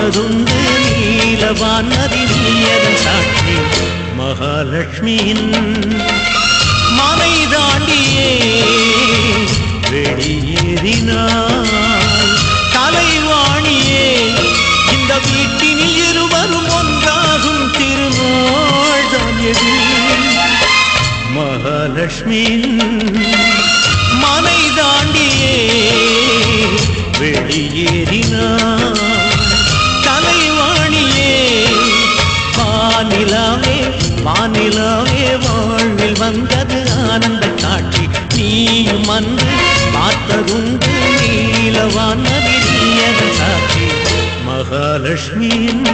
பார்த்ததுண்டு நீலவானதி நீயதன் சாட்சி மகாலட்சுமியின் மனை தாண்டியே வெளியேறினாள் கலைவாணியே. இந்த வீட்டினில் இருவரும் ஒன்றாகும் திருநாள் தான் எது? மகாலட்சுமியின் மனை தாண்டியே வெளியேறினாள் கலைவாணியே. வானிலாவே வானிலாவே வாழ்வில் வந்தது ஆனந்த காட்சி நீயும் அன்று பார்த்ததுண்டு நீலவானதி நீயதன் சாட்சி மகாலட்சுமியின்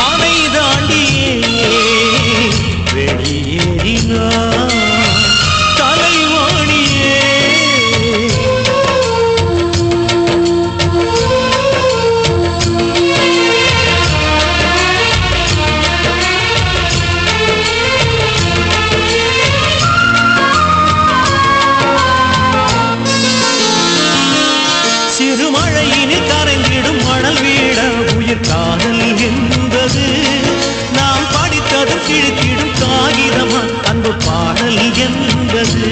மனை தாண்டியே வெளியேறினாள் கலைவாணியே. சிறுமழையினில் கரைந்திடும் மணல் வீட உயிர் காதல் என்பது நாம் படித்ததும் கிழித்திடும் காகிதமா அன்பு பாடல் என்பது.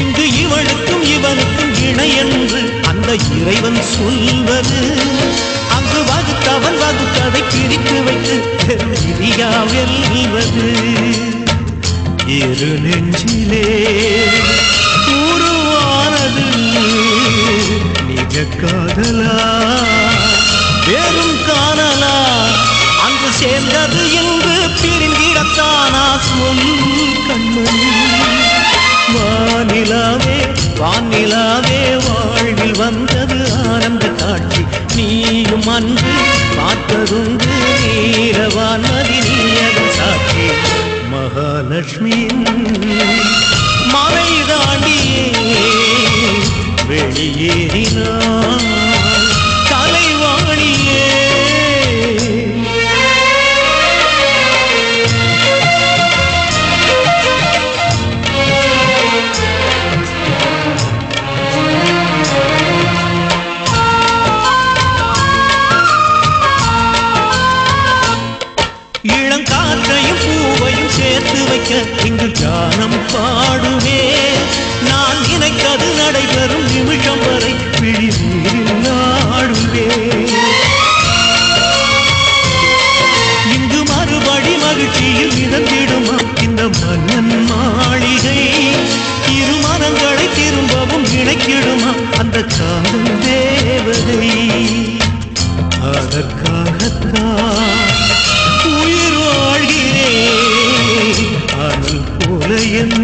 இங்கு இவளுக்கும் இவனுக்கும் இணை என்று அந்த இறைவன் சொல்வது. அங்கு வகுத்தவன் வகுத்ததை பிரித்து வைத்து விதியா வெல்வது. இரு நெஞ்சிலே உருவானது நிஜ காதலா வெறும் காணலா? அங்கு சேர்ந்தது என்று பிரிந்திடத்தானா சொல் கண்மணி. வானிலாவே வானிலாவே வாழ்வில் வந்தது ஆனந்த காட்சி நீயும் அன்று பார்த்ததுண்டு நீலவானதி நீயதன் சாட்சி மகாலட்சுமியின் மலை தாண்டியே வெளியேறினாள் கலைவாணியே. இளங்காற்றையும் பூவையும் சேர்த்து வைக்க இங்கு கானம் பாடுவே. நான் நினைத்தது நடைபெறும் நிமிஷம் வரை விழிநீரில் நாடுவே. இங்கு மறுபடி மகிழ்ச்சியில் மிதந்திடுமா இந்த மன்னன் மாளிகை? இரு மனங்களை திரும்பவும் இணைக்கிடுமா அந்த காதல் தேவதை? அதற்காகத்தான் உயிர் வாழ்கிறேன் அனல் போல என்